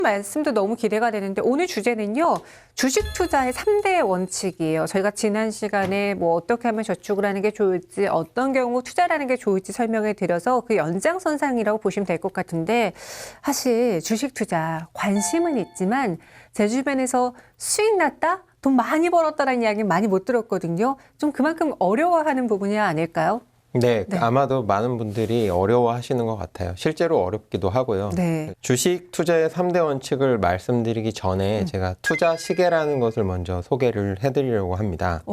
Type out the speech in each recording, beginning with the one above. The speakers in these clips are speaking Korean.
말씀도 너무 기대가 되는데 오늘 주제는요. 주식 투자의 3대 원칙이에요. 저희가 지난 시간에 뭐 어떻게 하면 저축을 하는 게 좋을지 어떤 경우 투자를 하는 게 좋을지 설명해 드려서 그 연장선상이라고 보시면 될 것 같은데 사실 주식 투자 관심은 있지만 제 주변에서 수익 났다? 돈 많이 벌었다라는 이야기 많이 못 들었거든요. 좀 그만큼 어려워하는 부분이 아닐까요? 네, 네. 아마도 많은 분들이 어려워하시는 것 같아요. 실제로 어렵기도 하고요. 네. 주식 투자의 3대 원칙을 말씀드리기 전에 제가 투자 시계라는 것을 먼저 소개를 해드리려고 합니다.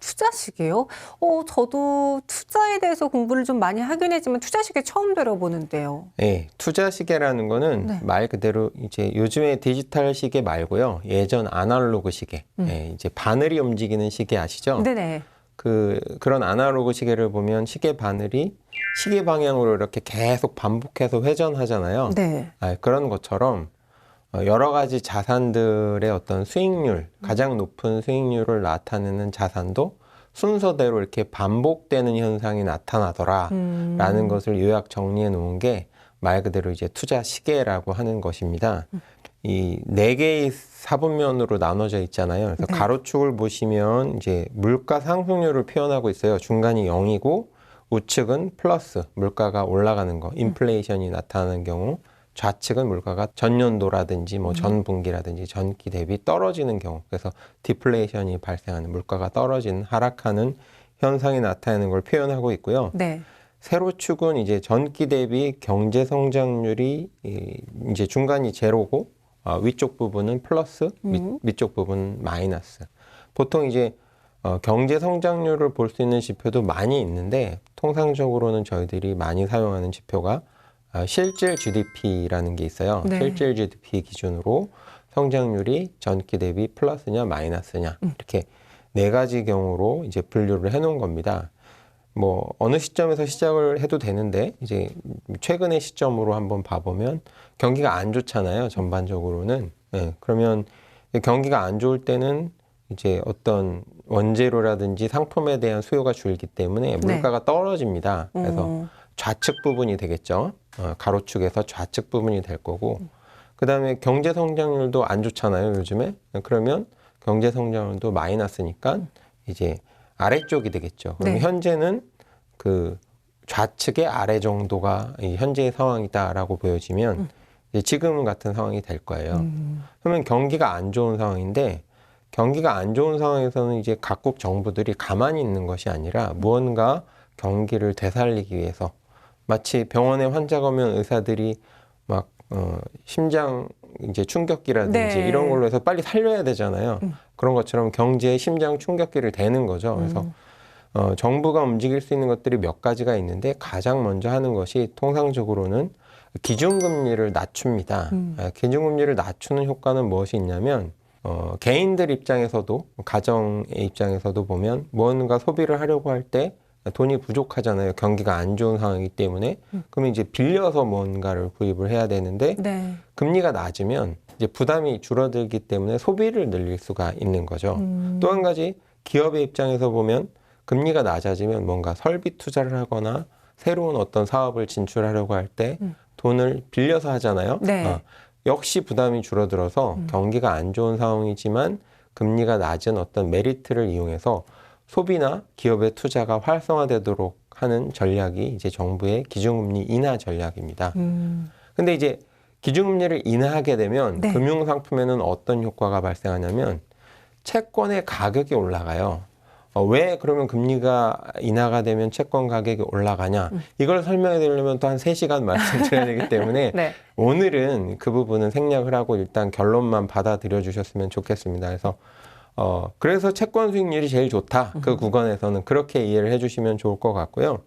투자 시계요? 저도 투자에 대해서 공부를 좀 많이 하긴 했지만 투자 시계 처음 들어보는데요. 네, 투자 시계라는 거는 네. 말 그대로 이제 요즘의 디지털 시계 말고요. 예전 아날로그 시계, 이제 바늘이 움직이는 시계 아시죠? 네네. 그런 아날로그 시계를 보면 시계 바늘이 시계 방향으로 이렇게 계속 반복해서 회전하잖아요. 네. 그런 것처럼 여러 가지 자산들의 어떤 수익률, 가장 높은 수익률을 나타내는 자산도 순서대로 이렇게 반복되는 현상이 나타나더라라는 것을 요약 정리해 놓은 게 말 그대로 이제 투자 시계라고 하는 것입니다. 이 네 개의 사분면으로 나눠져 있잖아요. 그래서 네. 가로축을 보시면 이제 물가 상승률을 표현하고 있어요. 중간이 0이고 우측은 플러스, 물가가 올라가는 거, 인플레이션이 나타나는 경우, 좌측은 물가가 전년도라든지 뭐 전분기라든지 전기 대비 떨어지는 경우, 그래서 디플레이션이 발생하는, 물가가 떨어지는, 하락하는 현상이 나타나는 걸 표현하고 있고요. 네. 세로축은 이제 전기 대비 경제 성장률이 이제 중간이 제로고 위쪽 부분은 플러스, 밑쪽 부분은 마이너스. 보통 이제 경제 성장률을 볼 수 있는 지표도 많이 있는데 통상적으로는 저희들이 많이 사용하는 지표가 실질 GDP라는 게 있어요. 네. 실질 GDP 기준으로 성장률이 전기 대비 플러스냐 마이너스냐 이렇게 네 가지 경우로 이제 분류를 해놓은 겁니다. 뭐 어느 시점에서 시작을 해도 되는데 이제 최근의 시점으로 한번 봐보면 경기가 안 좋잖아요. 전반적으로는. 네, 그러면 경기가 안 좋을 때는 이제 어떤 원재료라든지 상품에 대한 수요가 줄기 때문에 물가가 떨어집니다. 그래서 좌측 부분이 되겠죠. 가로축에서 좌측 부분이 될 거고 그 다음에 경제 성장률도 안 좋잖아요. 요즘에. 그러면 경제 성장률도 마이너스니까 이제 아래쪽이 되겠죠. 그럼 네. 현재는 그 좌측의 아래 정도가 이 현재의 상황이다라고 보여지면 이제 지금 같은 상황이 될 거예요. 그러면 경기가 안 좋은 상황인데 경기가 안 좋은 상황에서는 이제 각국 정부들이 가만히 있는 것이 아니라 무언가 경기를 되살리기 위해서 마치 병원에 환자가 오면 의사들이 막 심장 이제 충격기라든지 네. 이런 걸로 해서 빨리 살려야 되잖아요. 그런 것처럼 경제에 심장 충격기를 대는 거죠. 그래서 정부가 움직일 수 있는 것들이 몇 가지가 있는데 가장 먼저 하는 것이 통상적으로는 기준금리를 낮춥니다. 기준금리를 낮추는 효과는 무엇이 있냐면 개인들 입장에서도 가정의 입장에서도 보면 무언가 소비를 하려고 할 때 돈이 부족하잖아요. 경기가 안 좋은 상황이기 때문에. 그러면 이제 빌려서 뭔가를 구입을 해야 되는데 네. 금리가 낮으면 이제 부담이 줄어들기 때문에 소비를 늘릴 수가 있는 거죠. 또 한 가지 기업의 입장에서 보면 금리가 낮아지면 뭔가 설비 투자를 하거나 새로운 어떤 사업을 진출하려고 할 때 돈을 빌려서 하잖아요. 네. 역시 부담이 줄어들어서 경기가 안 좋은 상황이지만 금리가 낮은 어떤 메리트를 이용해서 소비나 기업의 투자가 활성화되도록 하는 전략이 이제 정부의 기준금리 인하 전략입니다. 근데 이제 기준금리를 인하하게 되면 네. 금융상품에는 어떤 효과가 발생하냐면 채권의 가격이 올라가요. 왜 그러면 금리가 인하가 되면 채권 가격이 올라가냐 이걸 설명해 드리려면 또 한 3시간 말씀드려야 되기 때문에 네. 오늘은 그 부분은 생략을 하고 일단 결론만 받아들여 주셨으면 좋겠습니다. 그래서 채권 수익률이 제일 좋다. 그 구간에서는 그렇게 이해를 해주시면 좋을 것 같고요.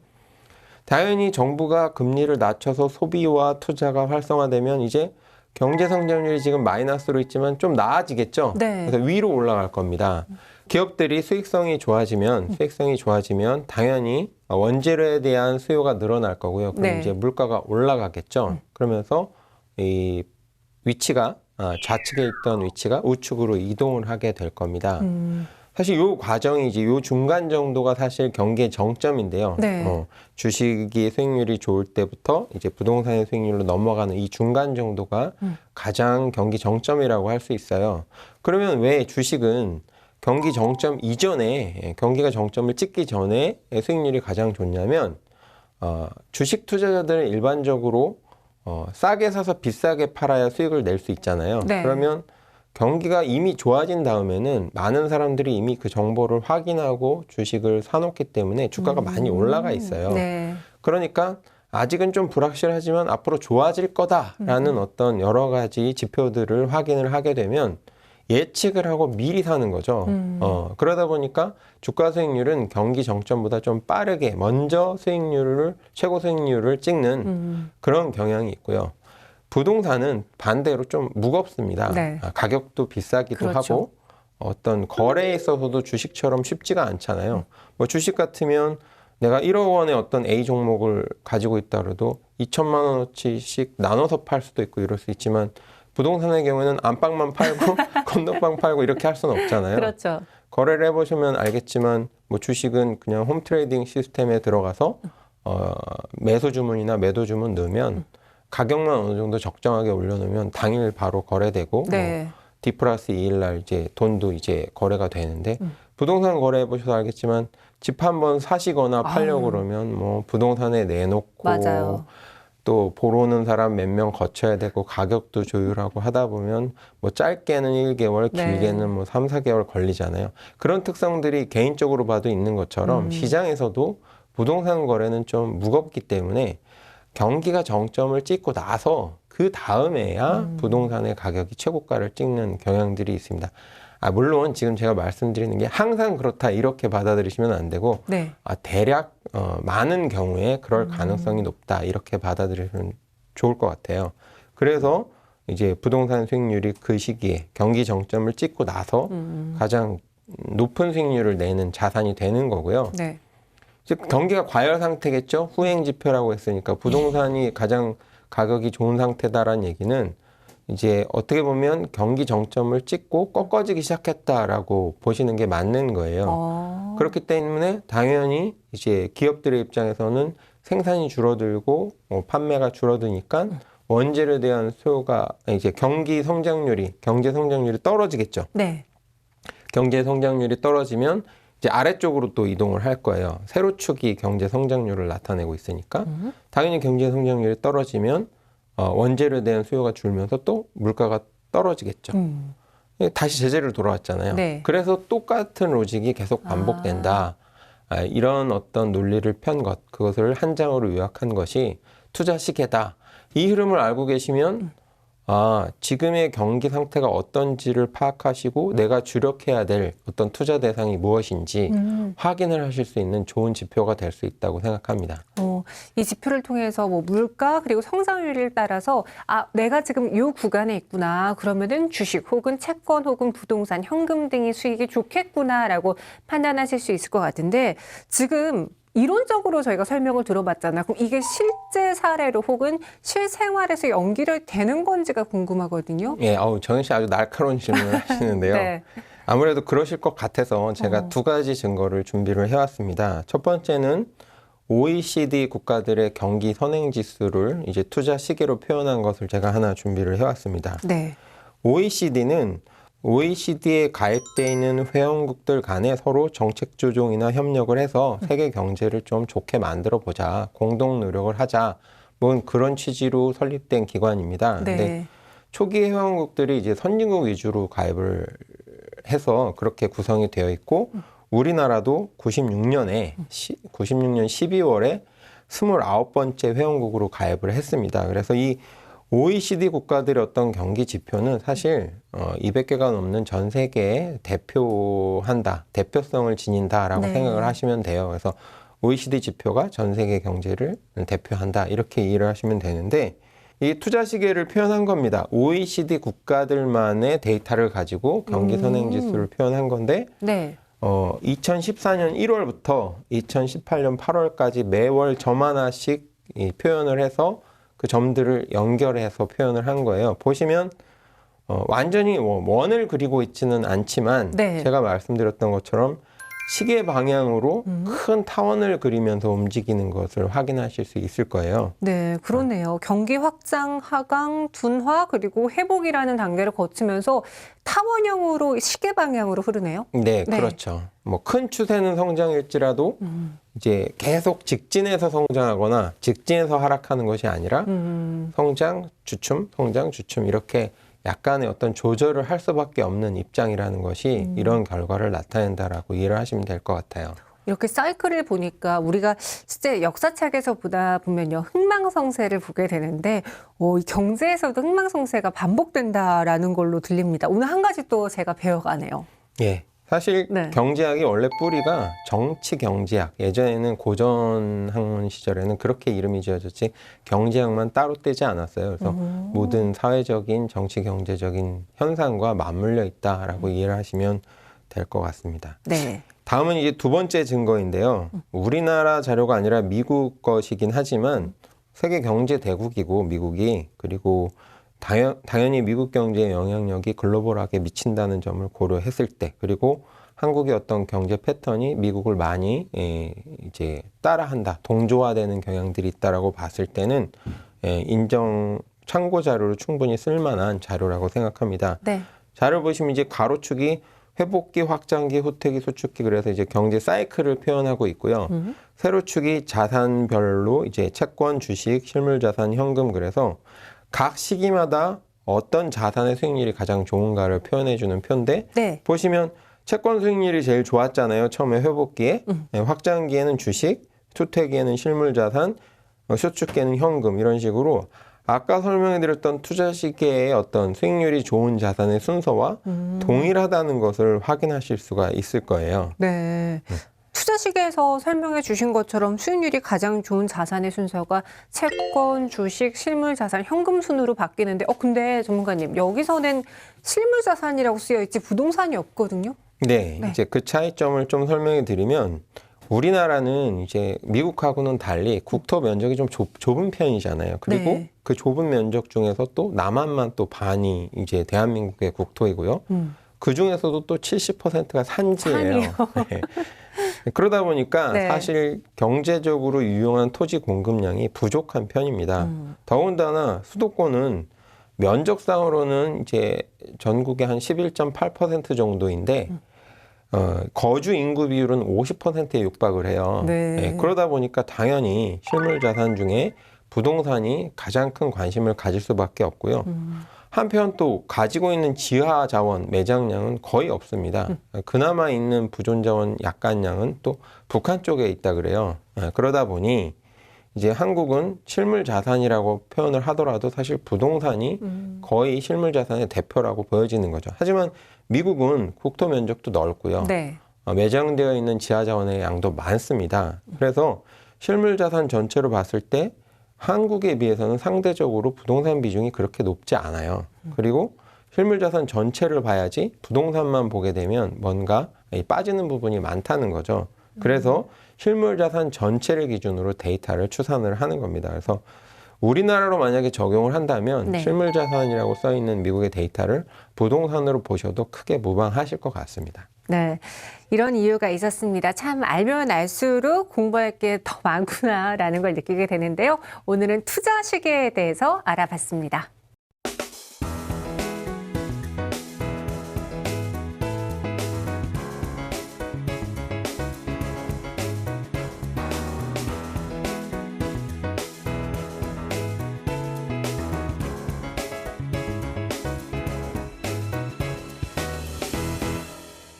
당연히 정부가 금리를 낮춰서 소비와 투자가 활성화되면 이제 경제 성장률이 지금 마이너스로 있지만 좀 나아지겠죠. 네. 그래서 위로 올라갈 겁니다. 기업들이 수익성이 좋아지면 당연히 원재료에 대한 수요가 늘어날 거고요. 그럼 네. 이제 물가가 올라가겠죠. 그러면서 이 위치가 좌측에 있던 위치가 우측으로 이동을 하게 될 겁니다. 사실 요 과정이지 요 중간 정도가 사실 경기의 정점인데요. 네. 주식이 수익률이 좋을 때부터 이제 부동산의 수익률로 넘어가는 이 중간 정도가 가장 경기 정점이라고 할 수 있어요. 그러면 왜 주식은 경기 정점 이전에 경기가 정점을 찍기 전에 수익률이 가장 좋냐면 주식 투자자들은 일반적으로 싸게 사서 비싸게 팔아야 수익을 낼 수 있잖아요. 네. 그러면 경기가 이미 좋아진 다음에는 많은 사람들이 이미 그 정보를 확인하고 주식을 사놓기 때문에 주가가 많이 올라가 있어요. 네. 그러니까 아직은 좀 불확실하지만 앞으로 좋아질 거다라는 어떤 여러 가지 지표들을 확인을 하게 되면 예측을 하고 미리 사는 거죠. 그러다 보니까 주가 수익률은 경기 정점보다 좀 빠르게 먼저 최고 수익률을 찍는 그런 경향이 있고요. 부동산은 반대로 좀 무겁습니다. 네. 가격도 비싸기도 그렇죠. 하고 어떤 거래에 있어서도 주식처럼 쉽지가 않잖아요. 뭐 주식 같으면 내가 1억 원의 어떤 A 종목을 가지고 있다 그래도 2천만 원어치씩 나눠서 팔 수도 있고 이럴 수 있지만 부동산의 경우에는 안방만 팔고 건너방 팔고 이렇게 할 수는 없잖아요. 그렇죠. 거래를 해보시면 알겠지만 뭐 주식은 그냥 홈트레이딩 시스템에 들어가서 매수 주문이나 매도 주문 넣으면 가격만 어느 정도 적정하게 올려놓으면 당일 바로 거래되고 네. D+2일 날 이제 돈도 이제 거래가 되는데 부동산 거래해 보셔서 알겠지만 집 한번 사시거나 팔려고 그러면 뭐 부동산에 내놓고 맞아요. 또 보러 오는 사람 몇 명 거쳐야 되고 가격도 조율하고 하다 보면 뭐 짧게는 1개월, 네. 길게는 뭐 3, 4개월 걸리잖아요. 그런 특성들이 개인적으로 봐도 있는 것처럼 시장에서도 부동산 거래는 좀 무겁기 때문에 경기가 정점을 찍고 나서 그 다음에야 부동산의 가격이 최고가를 찍는 경향들이 있습니다. 물론 지금 제가 말씀드리는 게 항상 그렇다 이렇게 받아들이시면 안 되고 네. 대략 많은 경우에 그럴 가능성이 높다 이렇게 받아들이시면 좋을 것 같아요. 그래서 이제 부동산 수익률이 그 시기에 경기 정점을 찍고 나서 가장 높은 수익률을 내는 자산이 되는 거고요. 네. 즉 경기가 과열 상태겠죠. 후행 지표라고 했으니까 부동산이 가장 가격이 좋은 상태다라는 얘기는 이제 어떻게 보면 경기 정점을 찍고 꺾어지기 시작했다라고 보시는 게 맞는 거예요. 그렇기 때문에 당연히 이제 기업들의 입장에서는 생산이 줄어들고 판매가 줄어드니까 원재료에 대한 수요가 이제 경제 성장률이 떨어지겠죠. 네. 경제 성장률이 떨어지면 이제 아래쪽으로 또 이동을 할 거예요. 세로축이 경제 성장률을 나타내고 있으니까 당연히 경제 성장률이 떨어지면 원재료에 대한 수요가 줄면서 또 물가가 떨어지겠죠. 다시 제재를 돌아왔잖아요. 네. 그래서 똑같은 로직이 계속 반복된다. 이런 어떤 논리를 편 것, 그것을 한 장으로 요약한 것이 투자 시계다. 이 흐름을 알고 계시면 지금의 경기 상태가 어떤지를 파악하시고 내가 주력해야 될 어떤 투자 대상이 무엇인지 확인을 하실 수 있는 좋은 지표가 될 수 있다고 생각합니다. 이 지표를 통해서 뭐 물가 그리고 성장률을 따라서 내가 지금 이 구간에 있구나. 그러면은 주식 혹은 채권 혹은 부동산, 현금 등의 수익이 좋겠구나라고 판단하실 수 있을 것 같은데 지금 이론적으로 저희가 설명을 들어봤잖아요. 그럼 이게 실제 사례로 혹은 실생활에서 연기를 되는 건지가 궁금하거든요. 예, 정현 씨 아주 날카로운 질문을 하시는데요. 네. 아무래도 그러실 것 같아서 제가 두 가지 증거를 준비를 해왔습니다. 첫 번째는 OECD 국가들의 경기 선행 지수를 이제 투자 시계로 표현한 것을 제가 하나 준비를 해왔습니다. 네. OECD에 가입되어 있는 회원국들 간에 서로 정책 조정이나 협력을 해서 세계 경제를 좀 좋게 만들어 보자, 공동 노력을 하자, 뭐 그런 취지로 설립된 기관입니다. 네. 근데 초기 회원국들이 이제 선진국 위주로 가입을 해서 그렇게 구성이 되어 있고 우리나라도 96년 12월에 29번째 회원국으로 가입을 했습니다. 그래서 이 OECD 국가들의 어떤 경기 지표는 사실 200개가 넘는 전 세계에 대표성을 지닌다라고 네. 생각을 하시면 돼요. 그래서 OECD 지표가 전 세계 경제를 대표한다 이렇게 이해를 하시면 되는데 이 투자 시계를 표현한 겁니다. OECD 국가들만의 데이터를 가지고 경기 선행 지수를 표현한 건데 네. 2014년 1월부터 2018년 8월까지 매월 점 하나씩 이 표현을 해서 그 점들을 연결해서 표현을 한 거예요. 보시면 완전히 원을 그리고 있지는 않지만 네. 제가 말씀드렸던 것처럼 시계 방향으로 큰 타원을 그리면서 움직이는 것을 확인하실 수 있을 거예요. 네, 그러네요. 경기 확장, 하강, 둔화, 그리고 회복이라는 단계를 거치면서 타원형으로 시계 방향으로 흐르네요. 네, 네. 그렇죠. 뭐 큰 추세는 성장일지라도 이제 계속 직진해서 성장하거나 직진해서 하락하는 것이 아니라 성장, 주춤, 성장, 주춤 이렇게 약간의 어떤 조절을 할 수밖에 없는 입장이라는 것이 이런 결과를 나타낸다라고 이해를 하시면 될 것 같아요. 이렇게 사이클을 보니까 우리가 실제 역사책에서 보다 보면요, 흥망성쇠를 보게 되는데, 이 경제에서도 흥망성쇠가 반복된다라는 걸로 들립니다. 오늘 한 가지 또 제가 배워가네요. 예. 사실 네. 경제학이 원래 뿌리가 정치 경제학. 예전에는 고전 학문 시절에는 그렇게 이름이 지어졌지 경제학만 따로 떼지 않았어요. 그래서 모든 사회적인 정치 경제적인 현상과 맞물려 있다라고 이해를 하시면 될 것 같습니다. 네. 다음은 이제 두 번째 증거인데요. 우리나라 자료가 아니라 미국 것이긴 하지만 세계 경제 대국이고 미국이 그리고 당연히 미국 경제의 영향력이 글로벌하게 미친다는 점을 고려했을 때 그리고 한국의 어떤 경제 패턴이 미국을 많이 이제 따라한다, 동조화되는 경향들이 있다라고 봤을 때는 인정 참고 자료로 충분히 쓸만한 자료라고 생각합니다. 네. 자료 보시면 이제 가로축이 회복기, 확장기, 후퇴기, 수축기 그래서 이제 경제 사이클을 표현하고 있고요. 세로축이 자산별로 이제 채권, 주식, 실물자산, 현금 그래서 각 시기마다 어떤 자산의 수익률이 가장 좋은가를 표현해주는 표인데 네. 보시면 채권 수익률이 제일 좋았잖아요. 처음에 회복기에 확장기에는 주식, 후퇴기에는 실물자산, 수축기에는 현금 이런 식으로 아까 설명해드렸던 투자 시기의 어떤 수익률이 좋은 자산의 순서와 동일하다는 것을 확인하실 수가 있을 거예요. 네. 투자 시계에서 설명해 주신 것처럼 수익률이 가장 좋은 자산의 순서가 채권, 주식, 실물 자산, 현금 순으로 바뀌는데 근데 전문가님 여기서는 실물 자산이라고 쓰여 있지 부동산이 없거든요. 네, 이제 그 차이점을 좀 설명해 드리면 우리나라는 이제 미국하고는 달리 국토 면적이 좀 좁은 편이잖아요. 그리고 네. 그 좁은 면적 중에서 또 남한만 또 반이 이제 대한민국의 국토이고요. 그 중에서도 또 70%가 산지예요. 네. 그러다 보니까 네. 사실 경제적으로 유용한 토지 공급량이 부족한 편입니다. 더군다나 수도권은 면적상으로는 이제 전국의 한 11.8% 정도인데 거주 인구 비율은 50%에 육박을 해요. 네. 그러다 보니까 당연히 실물 자산 중에 부동산이 가장 큰 관심을 가질 수밖에 없고요. 한편 또 가지고 있는 지하 자원 매장량은 거의 없습니다. 그나마 있는 부존 자원 약간량은 또 북한 쪽에 있다 그래요. 그러다 보니 이제 한국은 실물 자산이라고 표현을 하더라도 사실 부동산이 거의 실물 자산의 대표라고 보여지는 거죠. 하지만 미국은 국토 면적도 넓고요. 네. 매장되어 있는 지하 자원의 양도 많습니다. 그래서 실물 자산 전체로 봤을 때 한국에 비해서는 상대적으로 부동산 비중이 그렇게 높지 않아요. 그리고 실물 자산 전체를 봐야지 부동산만 보게 되면 뭔가 빠지는 부분이 많다는 거죠. 그래서 실물 자산 전체를 기준으로 데이터를 추산을 하는 겁니다. 그래서 우리나라로 만약에 적용을 한다면 네. 실물 자산이라고 써 있는 미국의 데이터를 부동산으로 보셔도 크게 무방하실 것 같습니다. 네. 이런 이유가 있었습니다. 참 알면 알수록 공부할 게 더 많구나라는 걸 느끼게 되는데요. 오늘은 투자 시계에 대해서 알아봤습니다.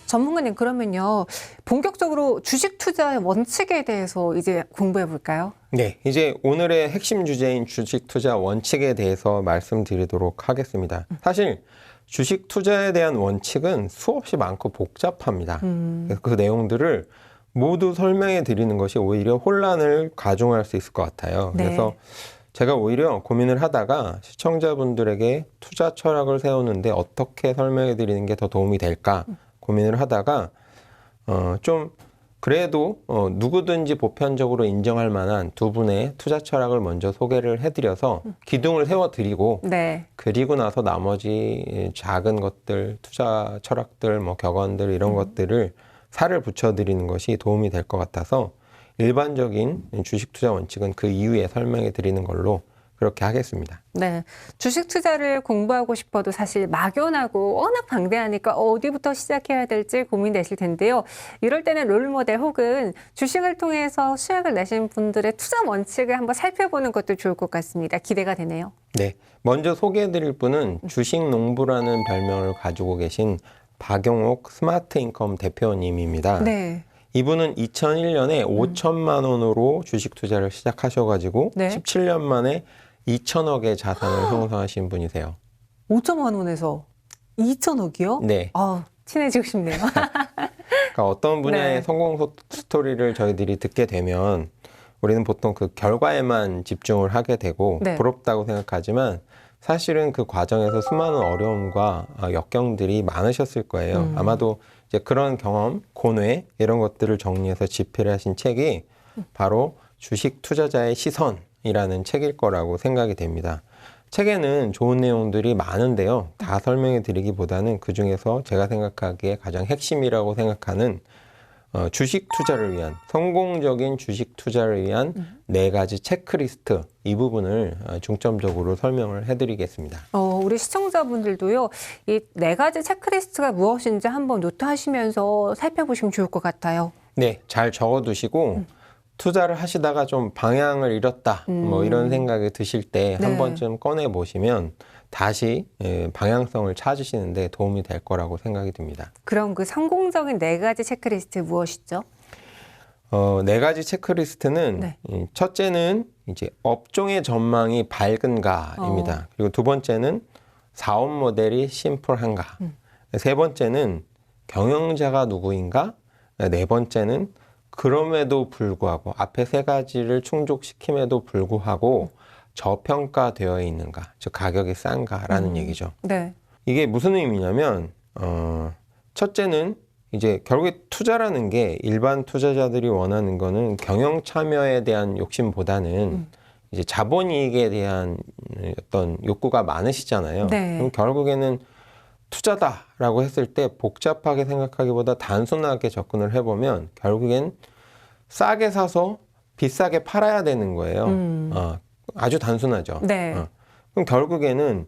전문가님 그러면요. 본격적으로 주식 투자의 원칙에 대해서 이제 공부해 볼까요? 네, 이제 오늘의 핵심 주제인 주식 투자 원칙에 대해서 말씀드리도록 하겠습니다. 사실 주식 투자에 대한 원칙은 수없이 많고 복잡합니다. 그래서 그 내용들을 모두 설명해 드리는 것이 오히려 혼란을 가중할 수 있을 것 같아요. 네. 그래서 제가 오히려 고민을 하다가 시청자분들에게 투자 철학을 세우는데 어떻게 설명해 드리는 게 더 도움이 될까 고민을 하다가 좀 그래도 누구든지 보편적으로 인정할 만한 두 분의 투자 철학을 먼저 소개를 해드려서 기둥을 세워드리고 네. 그리고 나서 나머지 작은 것들, 투자 철학들, 뭐 격언들 이런 것들을 살을 붙여드리는 것이 도움이 될 것 같아서 일반적인 주식 투자 원칙은 그 이후에 설명해 드리는 걸로 그렇게 하겠습니다. 네. 주식 투자를 공부하고 싶어도 사실 막연하고 워낙 방대하니까 어디부터 시작해야 될지 고민되실 텐데요. 이럴 때는 롤모델 혹은 주식을 통해서 수익을 내신 분들의 투자 원칙을 한번 살펴보는 것도 좋을 것 같습니다. 기대가 되네요. 네. 먼저 소개해 드릴 분은 주식 농부라는 별명을 가지고 계신 박용옥 스마트 인컴 대표님입니다. 네. 이분은 2001년에 5천만 원으로 주식 투자를 시작하셔가지고 네. 17년 만에 2천억의 자산을 형성하신 분이세요. 5천만 원에서 2천억이요? 네. 친해지고 싶네요. 그러니까 어떤 분야의 네. 성공 스토리를 저희들이 듣게 되면 우리는 보통 그 결과에만 집중을 하게 되고 네. 부럽다고 생각하지만 사실은 그 과정에서 수많은 어려움과 역경들이 많으셨을 거예요. 아마도 이제 그런 경험, 고뇌 이런 것들을 정리해서 집필을 하신 책이 바로 주식 투자자의 시선이라는 책일 거라고 생각이 됩니다. 책에는 좋은 내용들이 많은데요. 다 설명해 드리기보다는 그 중에서 제가 생각하기에 가장 핵심이라고 생각하는 주식 투자를 위한, 성공적인 주식 투자를 위한 4가지 체크리스트, 이 부분을 중점적으로 설명을 해드리겠습니다. 우리 시청자분들도요, 이 4가지 체크리스트가 무엇인지 한번 노트하시면서 살펴보시면 좋을 것 같아요. 네, 잘 적어두시고 투자를 하시다가 좀 방향을 잃었다, 뭐 이런 생각이 드실 때 한 네. 번쯤 꺼내 보시면 다시 방향성을 찾으시는데 도움이 될 거라고 생각이 듭니다. 그럼 그 성공적인 4가지 체크리스트 무엇이죠? 4가지 체크리스트는 네. 첫째는 이제 업종의 전망이 밝은가입니다. 그리고 두 번째는 사업 모델이 심플한가. 세 번째는 경영자가 누구인가. 네 번째는 그럼에도 불구하고 앞에 3가지를 충족시킴에도 불구하고 저평가되어 있는가, 즉 가격이 싼가라는 얘기죠. 네. 이게 무슨 의미냐면 첫째는 이제 결국에 투자라는 게 일반 투자자들이 원하는 거는 경영 참여에 대한 욕심보다는 이제 자본이익에 대한 어떤 욕구가 많으시잖아요. 네. 그럼 결국에는 투자다라고 했을 때 복잡하게 생각하기보다 단순하게 접근을 해보면 결국엔 싸게 사서 비싸게 팔아야 되는 거예요. 아주 단순하죠. 네. 그럼 결국에는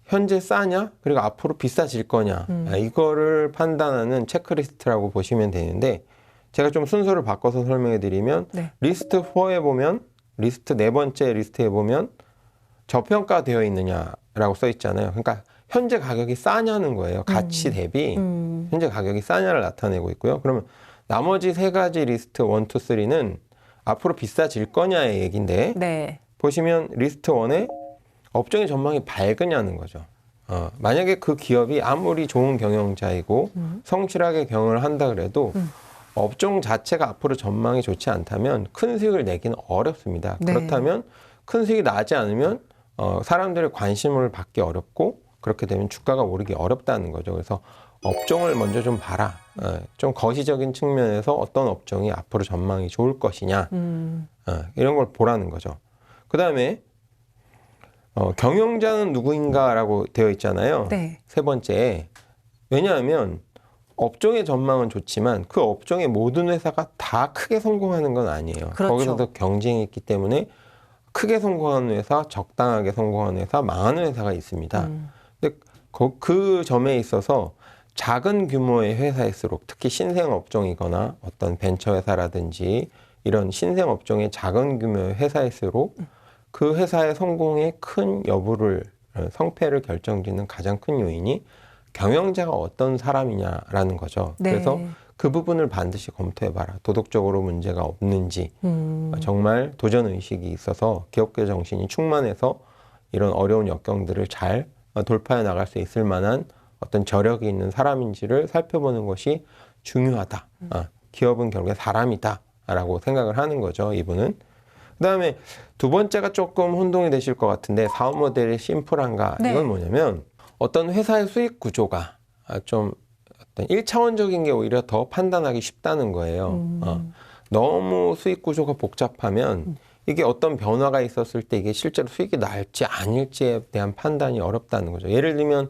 현재 싸냐? 그리고 앞으로 비싸질 거냐? 이거를 판단하는 체크리스트라고 보시면 되는데 제가 좀 순서를 바꿔서 설명해 드리면 네. 리스트 4에 보면 리스트 4번째 리스트에 보면 저평가되어 있느냐라고 써 있잖아요. 그러니까 현재 가격이 싸냐는 거예요. 가치 대비 현재 가격이 싸냐를 나타내고 있고요. 그러면 나머지 3가지 리스트 1, 2, 3는 앞으로 비싸질 거냐의 얘기인데 네. 보시면 리스트 1에 업종의 전망이 밝으냐는 거죠. 만약에 그 기업이 아무리 좋은 경영자이고 성실하게 경영을 한다 그래도 업종 자체가 앞으로 전망이 좋지 않다면 큰 수익을 내기는 어렵습니다. 네. 그렇다면 큰 수익이 나지 않으면 사람들의 관심을 받기 어렵고 그렇게 되면 주가가 오르기 어렵다는 거죠. 그래서 업종을 먼저 좀 봐라. 좀 거시적인 측면에서 어떤 업종이 앞으로 전망이 좋을 것이냐. 이런 걸 보라는 거죠. 그 다음에 경영자는 누구인가라고 되어 있잖아요. 네. 세 번째. 왜냐하면 업종의 전망은 좋지만 그 업종의 모든 회사가 다 크게 성공하는 건 아니에요. 그렇죠. 거기서도 경쟁이 있기 때문에 크게 성공하는 회사, 적당하게 성공하는 회사, 망하는 회사가 있습니다. 근데 그 점에 있어서 작은 규모의 회사일수록 특히 신생 업종이거나 어떤 벤처 회사라든지 이런 신생 업종의 작은 규모의 회사일수록 그 회사의 성공의 큰 여부를 성패를 결정짓는 가장 큰 요인이 경영자가 어떤 사람이냐라는 거죠. 네. 그래서 그 부분을 반드시 검토해봐라. 도덕적으로 문제가 없는지 정말 도전 의식이 있어서 기업계 정신이 충만해서 이런 어려운 역경들을 잘 돌파해 나갈 수 있을 만한 어떤 저력이 있는 사람인지를 살펴보는 것이 중요하다. 기업은 결국에 사람이다라고 생각을 하는 거죠. 이분은. 그 다음에 두 번째가 조금 혼동이 되실 것 같은데 사업 모델이 심플한가? 네. 이건 뭐냐면 어떤 회사의 수익 구조가 좀 어떤 1차원적인 게 오히려 더 판단하기 쉽다는 거예요. 너무 수익 구조가 복잡하면 이게 어떤 변화가 있었을 때 이게 실제로 수익이 날지 아닐지에 대한 판단이 어렵다는 거죠. 예를 들면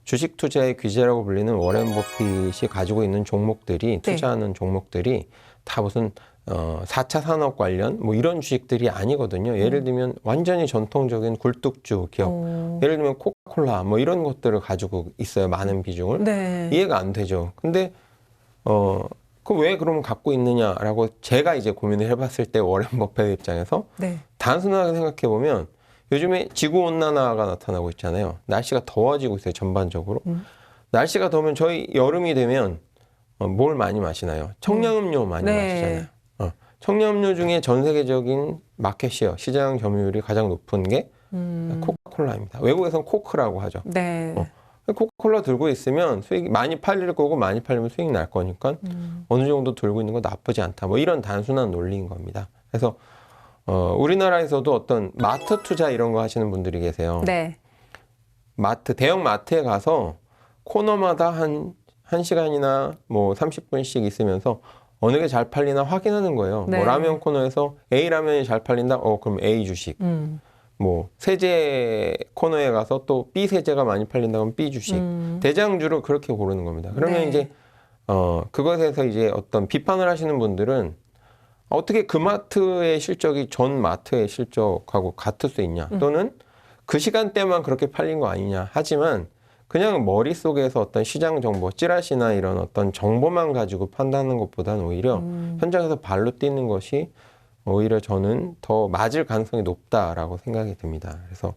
주식 투자의 귀재라고 불리는 워렌 버핏이 가지고 있는 종목들이 투자하는 종목들이 다 무슨 4차 산업 관련 뭐 이런 주식들이 아니거든요. 예를 들면 완전히 전통적인 굴뚝주 기업, 예를 들면 코카콜라 뭐 이런 것들을 가지고 있어요. 많은 비중을. 네. 이해가 안 되죠. 근데 그 왜 그럼 갖고 있느냐라고 제가 이제 고민을 해봤을 때 워렌 버핏 입장에서 네. 단순하게 생각해 보면 요즘에 지구 온난화가 나타나고 있잖아요. 날씨가 더워지고 있어요. 전반적으로. 날씨가 더우면 저희 여름이 되면 뭘 많이 마시나요? 청량음료 많이 네. 마시잖아요. 청량음료 중에 전 세계적인 마켓 시어, 시장 점유율이 가장 높은 게 코카콜라입니다. 외국에서는 코크라고 하죠. 네. 코카콜라 들고 있으면 수익이 많이 팔릴 거고 많이 팔리면 수익 날 거니까 어느 정도 들고 있는 거 나쁘지 않다. 뭐 이런 단순한 논리인 겁니다. 그래서 우리나라에서도 어떤 마트 투자 이런 거 하시는 분들이 계세요. 네. 마트, 대형 마트에 가서 코너마다 한 시간이나 뭐 30분씩 있으면서 어느 게 잘 팔리나 확인하는 거예요. 네. 뭐 라면 코너에서 A 라면이 잘 팔린다? 그럼 A 주식. 뭐 세제 코너에 가서 또 B 세제가 많이 팔린다 그러면 B 주식. 대장주를 그렇게 고르는 겁니다. 그러면 네. 이제 그것에서 이제 어떤 비판을 하시는 분들은 어떻게 그 마트의 실적이 전 마트의 실적하고 같을 수 있냐? 또는 그 시간대만 그렇게 팔린 거 아니냐? 하지만 그냥 머릿속에서 어떤 시장 정보, 찌라시나 이런 어떤 정보만 가지고 판단하는 것보다는 오히려 현장에서 발로 뛰는 것이 오히려 저는 더 맞을 가능성이 높다라고 생각이 듭니다. 그래서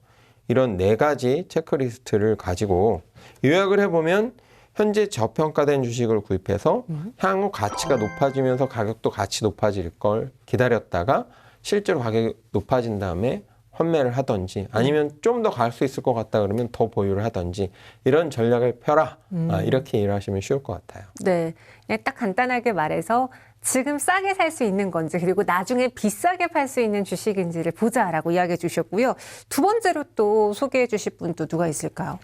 이런 4가지 체크리스트를 가지고 요약을 해보면 현재 저평가된 주식을 구입해서 향후 가치가 높아지면서 가격도 같이 높아질 걸 기다렸다가 실제로 가격이 높아진 다음에 환매를 하든지 아니면 좀 더 갈 수 있을 것 같다 그러면 더 보유를 하든지 이런 전략을 펴라. 이렇게 일하시면 쉬울 것 같아요. 네. 그냥 딱 간단하게 말해서 지금 싸게 살 수 있는 건지 그리고 나중에 비싸게 팔 수 있는 주식인지를 보자라고 이야기해 주셨고요. 두 번째로 또 소개해 주실 분 또 누가 있을까요?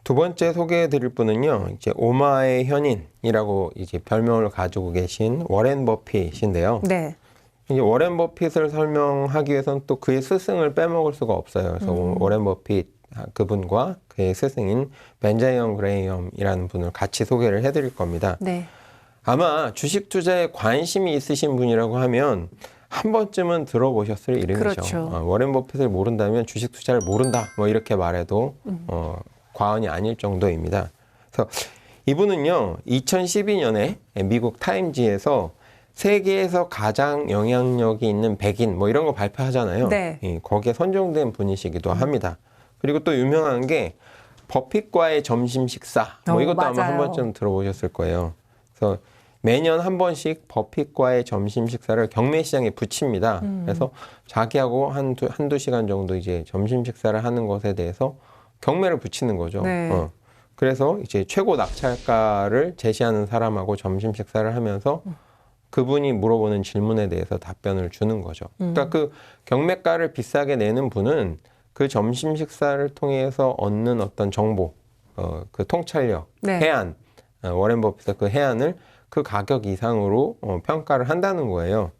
두 번째 소개해 드릴 분은요. 이제 오마의 현인이라고 이제 별명을 가지고 계신 워렌 버핏인데요. 네. 이제 워렌 버핏을 설명하기 위해서는 또 그의 스승을 빼먹을 수가 없어요. 그래서 워렌 버핏 그분과 그의 스승인 벤자민 그레이엄이라는 분을 같이 소개를 해드릴 겁니다. 네. 아마 주식 투자에 관심이 있으신 분이라고 하면 한 번쯤은 들어보셨을 이름이죠. 그렇죠. 워렌 버핏을 모른다면 주식 투자를 모른다. 뭐 이렇게 말해도 과언이 아닐 정도입니다. 그래서 이분은요, 2012년에 미국 타임지에서 세계에서 가장 영향력이 있는 100인 뭐 이런 거 발표하잖아요. 네. 거기에 선정된 분이시기도 합니다. 그리고 또 유명한 게 버핏과의 점심 식사. 뭐 이것도 아마 한 맞아요. 번쯤 들어보셨을 거예요. 그래서 매년 한 번씩 버핏과의 점심 식사를 경매 시장에 붙입니다. 그래서 자기하고 한두 시간 정도 이제 점심 식사를 하는 것에 대해서 경매를 붙이는 거죠. 네. 그래서 이제 최고 낙찰가를 제시하는 사람하고 점심 식사를 하면서 그분이 물어보는 질문에 대해서 답변을 주는 거죠. 그러니까 그 경매가를 비싸게 내는 분은 그 점심 식사를 통해서 얻는 어떤 정보, 그 통찰력, 네. 해안, 워렌 버핏의 그 해안을 그 가격 이상으로 평가를 한다는 거예요.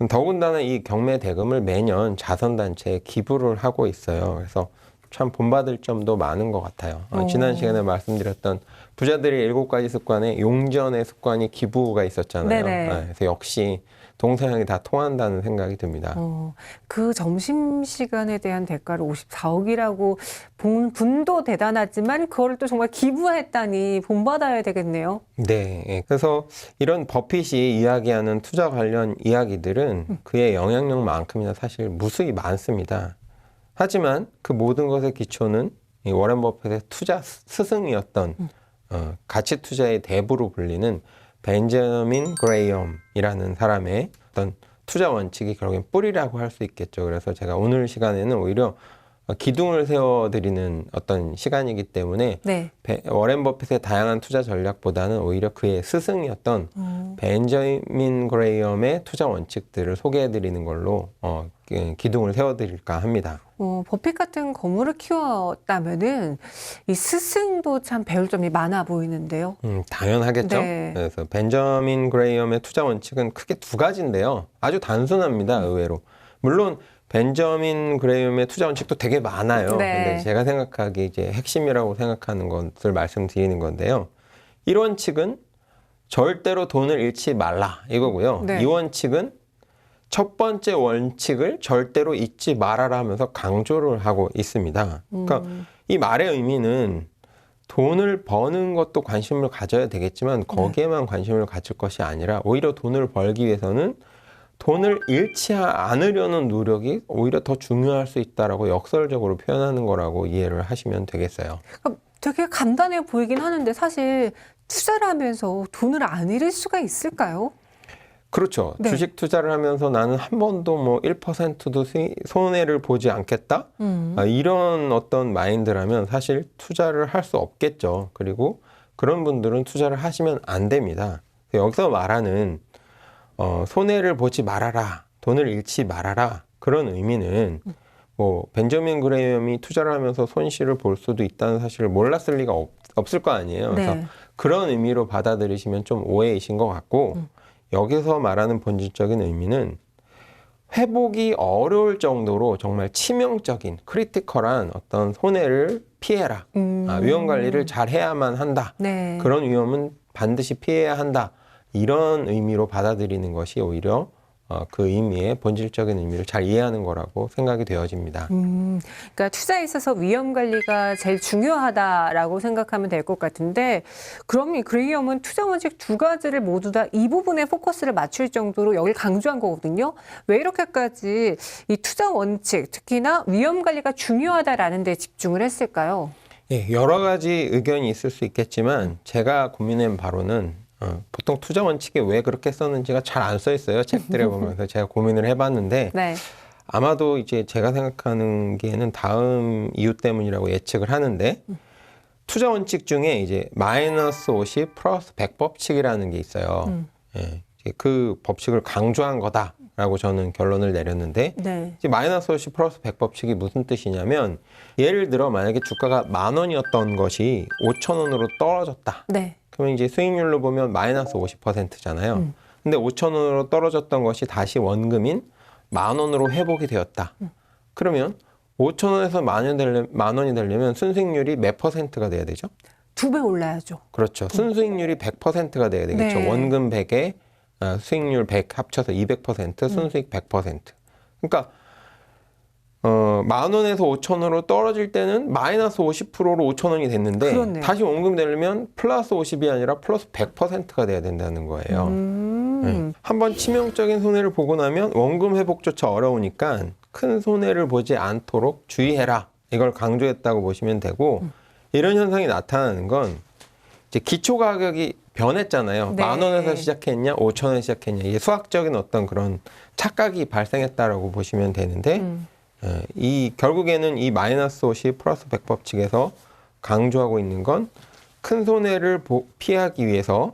더군다나 이 경매 대금을 매년 자선단체에 기부를 하고 있어요. 그래서 참 본받을 점도 많은 것 같아요. 지난 시간에 말씀드렸던 부자들의 7가지 습관에 용전의 습관이 기부가 있었잖아요. 네네. 그래서 역시 동서양이 다 통한다는 생각이 듭니다. 그 점심시간에 대한 대가를 54억이라고 본 분도 대단하지만 그거를 또 정말 기부했다니 본받아야 되겠네요. 네. 예. 그래서 이런 버핏이 이야기하는 투자 관련 이야기들은 그의 영향력만큼이나 사실 무수히 많습니다. 하지만 그 모든 것의 기초는 이 워렌 버핏의 투자 스승이었던 가치 투자의 대부로 불리는 벤자민 그레이엄이라는 사람의 어떤 투자 원칙이 결국엔 뿌리라고 할 수 있겠죠. 그래서 제가 오늘 시간에는 오히려 기둥을 세워드리는 어떤 시간이기 때문에 네. 워렌 버핏의 다양한 투자 전략보다는 오히려 그의 스승이었던 벤저민 그레이엄의 투자 원칙들을 소개해드리는 걸로 기둥을 세워드릴까 합니다. 버핏 같은 거물을 키웠다면은 이 스승도 참 배울 점이 많아 보이는데요. 당연하겠죠. 네. 그래서 벤저민 그레이엄의 투자 원칙은 크게 두 가지인데요. 아주 단순합니다. 의외로. 물론 벤저민 그레이엄의 투자 원칙도 되게 많아요. 네. 근데 제가 생각하기에 이제 핵심이라고 생각하는 것을 말씀드리는 건데요. 1원칙은 절대로 돈을 잃지 말라 이거고요. 네. 2원칙은 첫 번째 원칙을 절대로 잊지 말아라 하면서 강조를 하고 있습니다. 그러니까 이 말의 의미는 돈을 버는 것도 관심을 가져야 되겠지만 거기에만 관심을 가질 것이 아니라 오히려 돈을 벌기 위해서는 돈을 잃지 않으려는 노력이 오히려 더 중요할 수 있다라고 역설적으로 표현하는 거라고 이해를 하시면 되겠어요. 그러니까 되게 간단해 보이긴 하는데 사실 투자를 하면서 돈을 안 잃을 수가 있을까요? 그렇죠. 네. 주식 투자를 하면서 나는 한 번도 뭐 1%도 손해를 보지 않겠다? 이런 어떤 마인드라면 사실 투자를 할 수 없겠죠. 그리고 그런 분들은 투자를 하시면 안 됩니다. 여기서 말하는 손해를 보지 말아라, 돈을 잃지 말아라 그런 의미는 뭐 벤저민 그레이엄이 투자를 하면서 손실을 볼 수도 있다는 사실을 몰랐을 리가 없을 거 아니에요. 네. 그래서 그런 의미로 받아들이시면 좀 오해이신 것 같고 여기서 말하는 본질적인 의미는 회복이 어려울 정도로 정말 치명적인 크리티컬한 어떤 손해를 피해라. 위험 관리를 잘 해야만 한다. 네. 그런 위험은 반드시 피해야 한다. 이런 의미로 받아들이는 것이 오히려 그 의미의 본질적인 의미를 잘 이해하는 거라고 생각이 되어집니다. 그러니까 투자에 있어서 위험 관리가 제일 중요하다라고 생각하면 될 것 같은데 그럼 이 그레이엄은 투자 원칙 두 가지를 모두 다 이 부분에 포커스를 맞출 정도로 여기를 강조한 거거든요. 왜 이렇게까지 이 투자 원칙, 특히나 위험 관리가 중요하다라는 데 집중을 했을까요? 예, 여러 가지 의견이 있을 수 있겠지만 제가 고민한 바로는 보통 투자 원칙에 왜 그렇게 썼는지가 잘 안 써 있어요. 책들에 보면서 제가 고민을 해봤는데 네. 아마도 이제 제가 생각하는 게는 다음 이유 때문이라고 예측을 하는데 투자 원칙 중에 이제 마이너스 50 플러스 100 법칙이라는 게 있어요. 예, 이제 그 법칙을 강조한 거다라고 저는 결론을 내렸는데 네. 이제 마이너스 50 플러스 100 법칙이 무슨 뜻이냐면 예를 들어 만약에 주가가 10,000원이었던 것이 5,000원으로 떨어졌다. 네. 그러면 이제 수익률로 보면 마이너스 50%잖아요. 근데 5,000원으로 떨어졌던 것이 다시 원금인 10,000원으로 회복이 되었다. 그러면 5,000원에서 만 원이 되려면 순수익률이 몇 %가 돼야 되죠? 2배 올라야죠. 그렇죠. 순수익률이 100%가 돼야 되겠죠. 네. 원금 100에 수익률 100 합쳐서 200%, 순수익 100%. 그러니까 10,000원에서 5,000원으로 떨어질 때는 마이너스 50%로 5,000원이 됐는데 그렇네요. 다시 원금 되려면 플러스 50이 아니라 플러스 100%가 돼야 된다는 거예요. 네. 한번 치명적인 손해를 보고 나면 원금 회복조차 어려우니까 큰 손해를 보지 않도록 주의해라. 이걸 강조했다고 보시면 되고 이런 현상이 나타나는 건 이제 기초 가격이 변했잖아요. 네. 10,000원에서 시작했냐, 5,000원 시작했냐. 이게 수학적인 어떤 그런 착각이 발생했다라고 보시면 되는데 이 결국에는 이 마이너스 50 플러스 100 법칙에서 강조하고 있는 건 큰 손해를 피하기 위해서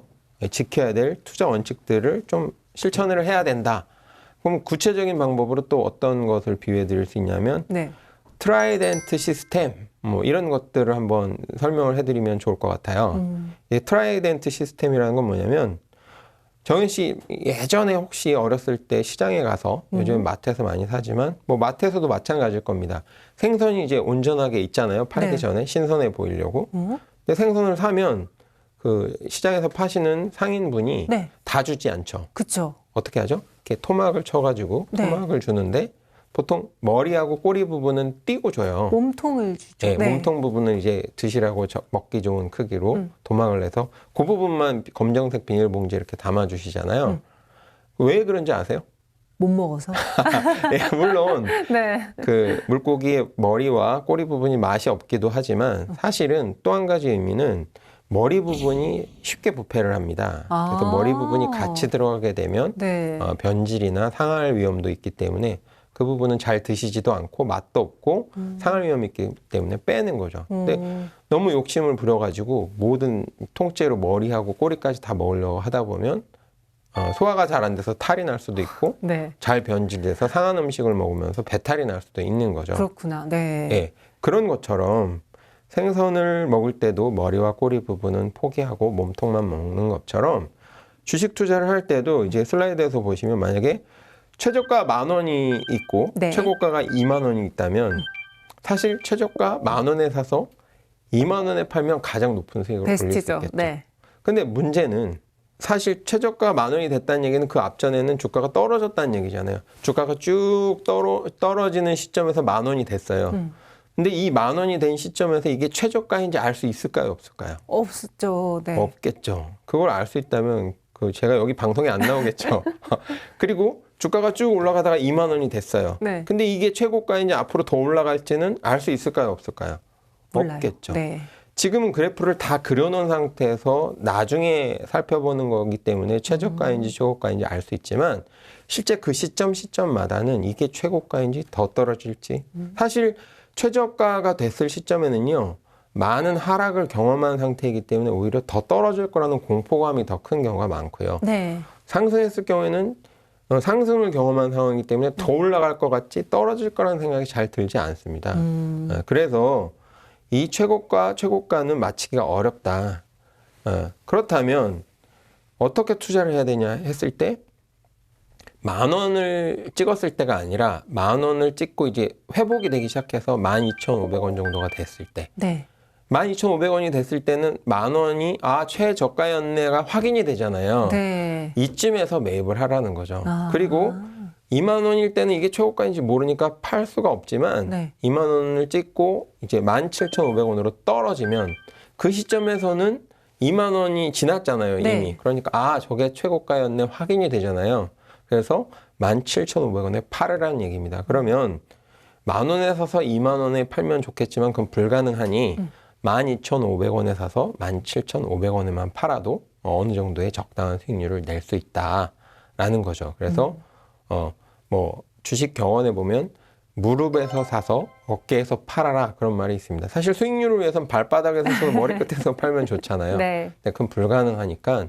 지켜야 될 투자 원칙들을 좀 실천을 해야 된다. 그럼 구체적인 방법으로 또 어떤 것을 비유해 드릴 수 있냐면 네. 트라이덴트 시스템 뭐 이런 것들을 한번 설명을 해드리면 좋을 것 같아요. 이 트라이덴트 시스템이라는 건 뭐냐면 정인 씨 예전에 혹시 어렸을 때 시장에 가서 요즘 마트에서 많이 사지만 뭐 마트에서도 마찬가지일 겁니다. 생선이 이제 온전하게 있잖아요. 팔기 네. 전에 신선해 보이려고. 근데 생선을 사면 그 시장에서 파시는 상인분이 네. 다 주지 않죠. 그렇죠. 어떻게 하죠? 이렇게 토막을 쳐가지고 네. 토막을 주는데 보통 머리하고 꼬리 부분은 띄고 줘요. 몸통을 주죠. 네, 몸통 부분은 이제 드시라고 먹기 좋은 크기로 도막을 내서 그 부분만 검정색 비닐봉지에 이렇게 담아주시잖아요. 왜 그런지 아세요? 못 먹어서. 예, 물론 네. 그 물고기의 머리와 꼬리 부분이 맛이 없기도 하지만 사실은 또 한 가지 의미는 머리 부분이 쉽게 부패를 합니다. 그래서 머리 부분이 같이 들어가게 되면 네. 변질이나 상할 위험도 있기 때문에 그 부분은 잘 드시지도 않고 맛도 없고 상할 위험이 있기 때문에 빼는 거죠. 근데 너무 욕심을 부려가지고 모든 통째로 머리하고 꼬리까지 다 먹으려고 하다 보면 소화가 잘 안 돼서 탈이 날 수도 있고 네. 잘 변질돼서 상한 음식을 먹으면서 배탈이 날 수도 있는 거죠. 그렇구나. 네. 예, 그런 것처럼 생선을 먹을 때도 머리와 꼬리 부분은 포기하고 몸통만 먹는 것처럼 주식 투자를 할 때도 이제 슬라이드에서 보시면 만약에 최저가 10,000원이 있고 네. 최고가가 20,000원이 있다면 사실 최저가 10,000원에 사서 20,000원에 팔면 가장 높은 수익을 올릴 수 베스트죠. 있겠죠. 네. 근데 문제는 사실 최저가 10,000원이 됐다는 얘기는 그 앞전에는 주가가 떨어졌다는 얘기잖아요. 주가가 쭉 떨어지는 시점에서 10,000원이 됐어요. 근데 이 10,000원이 된 시점에서 이게 최저가인지 알 수 있을까요, 없을까요? 없었죠. 네. 없겠죠. 그걸 알 수 있다면 제가 여기 방송에 안 나오겠죠. 그리고 주가가 쭉 올라가다가 20,000원이 됐어요. 네. 근데 이게 최고가인지 앞으로 더 올라갈지는 알 수 있을까요, 없을까요? 몰라요. 없겠죠. 네. 지금은 그래프를 다 그려놓은 상태에서 나중에 살펴보는 거기 때문에 최저가인지 최고가인지 알 수 있지만 실제 그 시점마다는 이게 최고가인지 더 떨어질지 사실 최저가가 됐을 시점에는요 많은 하락을 경험한 상태이기 때문에 오히려 더 떨어질 거라는 공포감이 더 큰 경우가 많고요. 네. 상승했을 경우에는 상승을 경험한 상황이기 때문에 더 올라갈 것 같지 떨어질 거라는 생각이 잘 들지 않습니다. 그래서 이 최고가는 맞히기가 어렵다. 그렇다면 어떻게 투자를 해야 되냐 했을 때 10,000원을 찍었을 때가 아니라 10,000원을 찍고 이제 회복이 되기 시작해서 12,500원 정도가 됐을 때 네. 12,500원이 됐을 때는 10,000원이 최저가였네가 확인이 되잖아요. 네. 이쯤에서 매입을 하라는 거죠. 아. 그리고 20,000원일 때는 이게 최고가인지 모르니까 팔 수가 없지만 네. 20,000원을 찍고 이제 17,500원으로 떨어지면 그 시점에서는 20,000원이 지났잖아요. 네. 이미. 그러니까 저게 최고가였네 확인이 되잖아요. 그래서 17,500원에 팔으라는 얘기입니다. 그러면 10,000원에 사서 20,000원에 팔면 좋겠지만 그건 불가능하니 12,500원에 사서 17,500원에만 팔아도 어느 정도의 적당한 수익률을 낼 수 있다라는 거죠. 그래서 주식 경원에 보면 무릎에서 사서 어깨에서 팔아라 그런 말이 있습니다. 사실 수익률을 위해서는 발바닥에서 사서 머리끝에서 팔면 좋잖아요. 네. 근데 그건 불가능하니까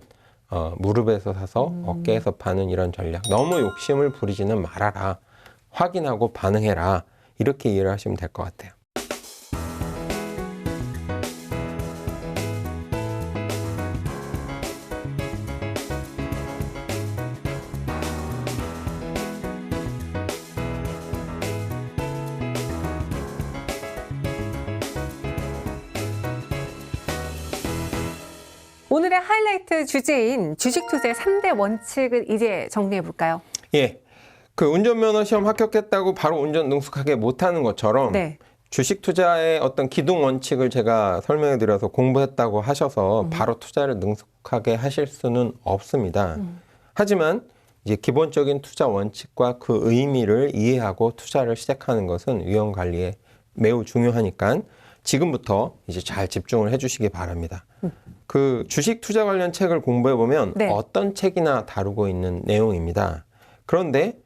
무릎에서 사서 어깨에서 파는 이런 전략. 너무 욕심을 부리지는 말아라. 확인하고 반응해라. 이렇게 이해를 하시면 될 것 같아요. 오늘의 하이라이트 주제인 주식 투자의 3대 원칙을 이제 정리해 볼까요? 예. 그 운전면허 시험 합격했다고 바로 운전 능숙하게 못하는 것처럼 네. 주식 투자의 어떤 기둥 원칙을 제가 설명해 드려서 공부했다고 하셔서 바로 투자를 능숙하게 하실 수는 없습니다. 하지만 이제 기본적인 투자 원칙과 그 의미를 이해하고 투자를 시작하는 것은 위험 관리에 매우 중요하니까 지금부터 이제 잘 집중을 해 주시기 바랍니다. 그 주식 투자 관련 책을 공부해 보면 네. 어떤 책이나 다루고 있는 내용입니다. 그런데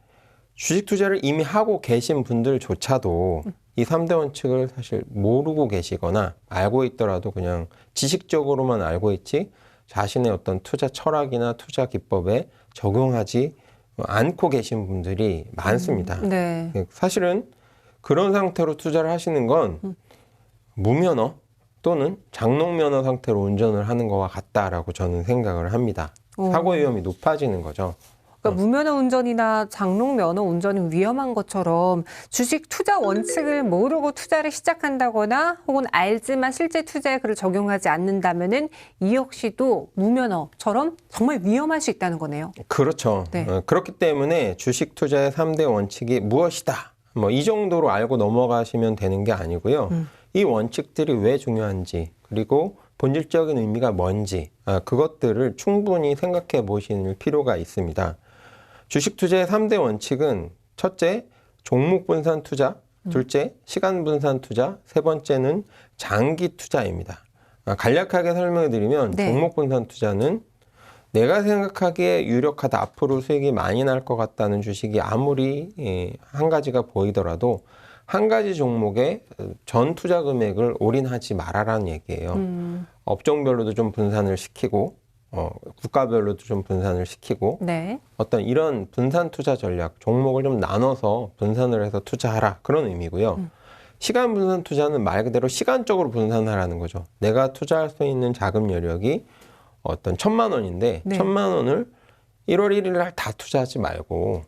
주식 투자를 이미 하고 계신 분들조차도 이 3대 원칙을 사실 모르고 계시거나 알고 있더라도 그냥 지식적으로만 알고 있지 자신의 어떤 투자 철학이나 투자 기법에 적용하지 않고 계신 분들이 많습니다. 네. 사실은 그런 상태로 투자를 하시는 건 무면허 또는 장롱면허 상태로 운전을 하는 것과 같다라고 저는 생각을 합니다. 사고 위험이 높아지는 거죠. 그러니까 무면허 운전이나 장롱 면허 운전이 위험한 것처럼 주식 투자 원칙을 모르고 투자를 시작한다거나 혹은 알지만 실제 투자에 그를 적용하지 않는다면은 이 역시도 무면허처럼 정말 위험할 수 있다는 거네요. 그렇죠. 네. 그렇기 때문에 주식 투자의 3대 원칙이 무엇이다. 이 정도로 알고 넘어가시면 되는 게 아니고요. 이 원칙들이 왜 중요한지 그리고 본질적인 의미가 뭔지 그것들을 충분히 생각해 보실 필요가 있습니다. 주식 투자의 3대 원칙은 첫째, 종목 분산 투자, 둘째, 시간 분산 투자, 세 번째는 장기 투자입니다. 간략하게 설명해 드리면 네. 종목 분산 투자는 내가 생각하기에 유력하다, 앞으로 수익이 많이 날 것 같다는 주식이 아무리 한 가지가 보이더라도 한 가지 종목에 전 투자 금액을 올인하지 말아라는 얘기예요. 업종별로도 좀 분산을 시키고 국가별로도 좀 분산을 시키고 네. 어떤 이런 분산 투자 전략, 종목을 좀 나눠서 분산을 해서 투자하라 그런 의미고요. 시간 분산 투자는 말 그대로 시간적으로 분산하라는 거죠. 내가 투자할 수 있는 자금 여력이 어떤 1,000만 원인데 네. 1,000만 원을 1월 1일 날 다 투자하지 말고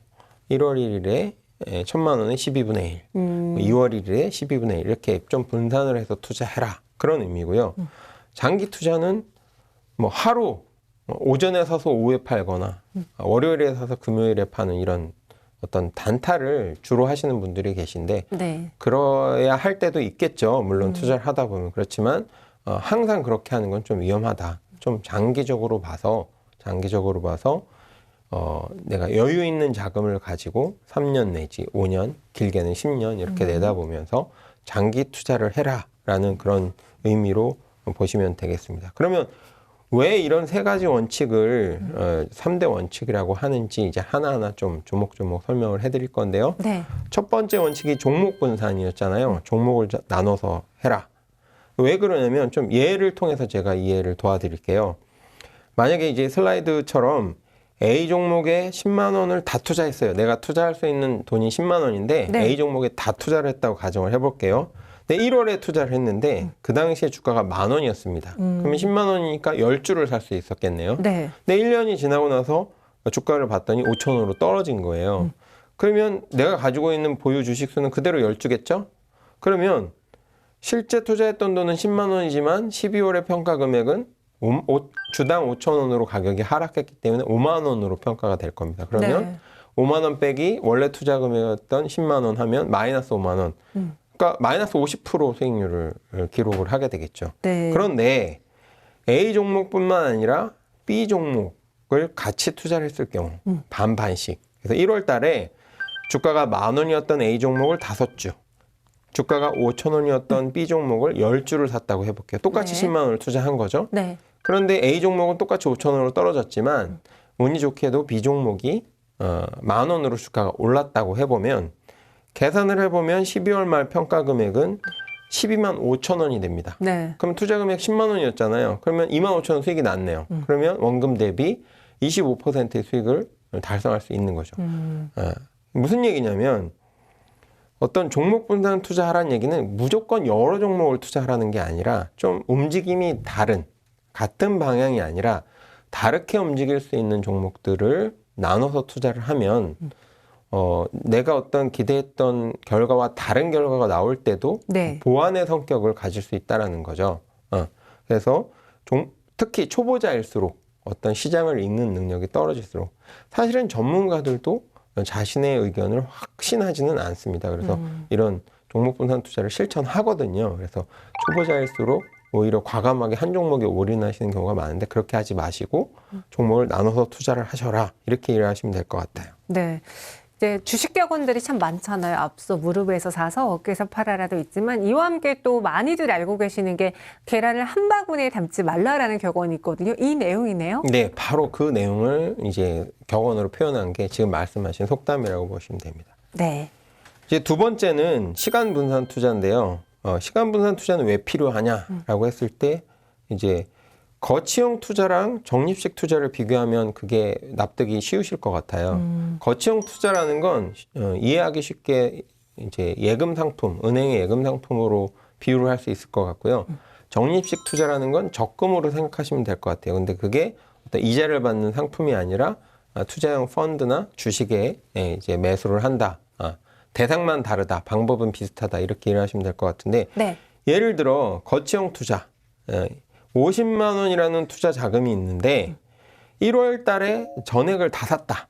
1월 1일에 1,000만 원에 12분의 1, 2월 1일에 12분의 1 이렇게 좀 분산을 해서 투자해라 그런 의미고요. 장기 투자는 뭐 하루 오전에 사서 오후에 팔거나 월요일에 사서 금요일에 파는 이런 어떤 단타를 주로 하시는 분들이 계신데 네. 그러야 할 때도 있겠죠. 물론 투자를 하다 보면 그렇지만 항상 그렇게 하는 건 좀 위험하다. 좀 장기적으로 봐서 내가 여유 있는 자금을 가지고 3년 내지 5년, 길게는 10년 이렇게 내다보면서 장기 투자를 해라라는 그런 의미로 보시면 되겠습니다. 그러면 왜 이런 세 가지 원칙을 3대 원칙이라고 하는지 이제 하나하나 좀 조목조목 설명을 해드릴 건데요. 네. 첫 번째 원칙이 종목 분산이었잖아요. 종목을 나눠서 해라. 왜 그러냐면 좀 예를 통해서 제가 이해를 도와드릴게요. 만약에 이제 슬라이드처럼 A 종목에 10만 원을 다 투자했어요. 내가 투자할 수 있는 돈이 10만 원인데 네. A 종목에 다 투자를 했다고 가정을 해볼게요. 근데 1월에 투자를 했는데 그 당시에 주가가 10,000원이었습니다. 그러면 10만 원이니까 10주를 살 수 있었겠네요. 네. 근데 1년이 지나고 나서 주가를 봤더니 5,000원으로 떨어진 거예요. 그러면 내가 가지고 있는 보유 주식수는 그대로 10주겠죠? 그러면 실제 투자했던 돈은 10만 원이지만 12월의 평가 금액은 주당 5,000원으로 가격이 하락했기 때문에 5만 원으로 평가가 될 겁니다. 그러면 네. 5만 원 빼기 원래 투자 금액이었던 10만 원 하면 마이너스 5만 원. 그러니까 마이너스 50% 수익률을 기록을 하게 되겠죠. 네. 그런데 A 종목뿐만 아니라 B 종목을 같이 투자를 했을 경우 반반씩. 그래서 1월 달에 주가가 10,000원이었던 A 종목을 5주, 주가가 5,000원이었던 B 종목을 10주를 샀다고 해볼게요. 똑같이 네. 10만 원을 투자한 거죠. 네. 그런데 A 종목은 똑같이 5,000원으로 떨어졌지만 운이 좋게도 B 종목이 10,000원으로 주가가 올랐다고 해보면 계산을 해보면 12월 말 평가 금액은 12만 5천 원이 됩니다. 네. 그럼 투자 금액 10만 원이었잖아요. 그러면 2만 5천 원 수익이 났네요. 그러면 원금 대비 25%의 수익을 달성할 수 있는 거죠. 무슨 얘기냐면 어떤 종목 분산 투자하라는 얘기는 무조건 여러 종목을 투자하라는 게 아니라 좀 움직임이 다른 같은 방향이 아니라 다르게 움직일 수 있는 종목들을 나눠서 투자를 하면 내가 어떤 기대했던 결과와 다른 결과가 나올 때도 네. 보완의 성격을 가질 수 있다라는 거죠. 그래서 특히 초보자일수록 어떤 시장을 읽는 능력이 떨어질수록 사실은 전문가들도 자신의 의견을 확신하지는 않습니다. 그래서 이런 종목 분산 투자를 실천하거든요. 그래서 초보자일수록 오히려 과감하게 한 종목에 올인하시는 경우가 많은데 그렇게 하지 마시고 종목을 나눠서 투자를 하셔라. 이렇게 이해하시면 될 것 같아요. 네. 이제 주식 격언들이 참 많잖아요. 앞서 무릎에서 사서 어깨에서 팔아라도 있지만 이와 함께 또 많이들 알고 계시는 게 계란을 한 바구니에 담지 말라라는 격언이 있거든요. 이 내용이네요. 네, 바로 그 내용을 이제 격언으로 표현한 게 지금 말씀하신 속담이라고 보시면 됩니다. 네. 이제 두 번째는 시간 분산 투자인데요. 시간 분산 투자는 왜 필요하냐라고 했을 때 이제 거치형 투자랑 적립식 투자를 비교하면 그게 납득이 쉬우실 것 같아요. 거치형 투자라는 건 이해하기 쉽게 이제 예금 상품, 은행의 예금 상품으로 비유를 할 수 있을 것 같고요. 적립식 투자라는 건 적금으로 생각하시면 될 것 같아요. 근데 그게 어떤 이자를 받는 상품이 아니라 투자형 펀드나 주식에 이제 매수를 한다. 대상만 다르다. 방법은 비슷하다. 이렇게 이해하시면 될 것 같은데 네. 예를 들어 거치형 투자 50만 원이라는 투자 자금이 있는데 1월 달에 전액을 다 샀다.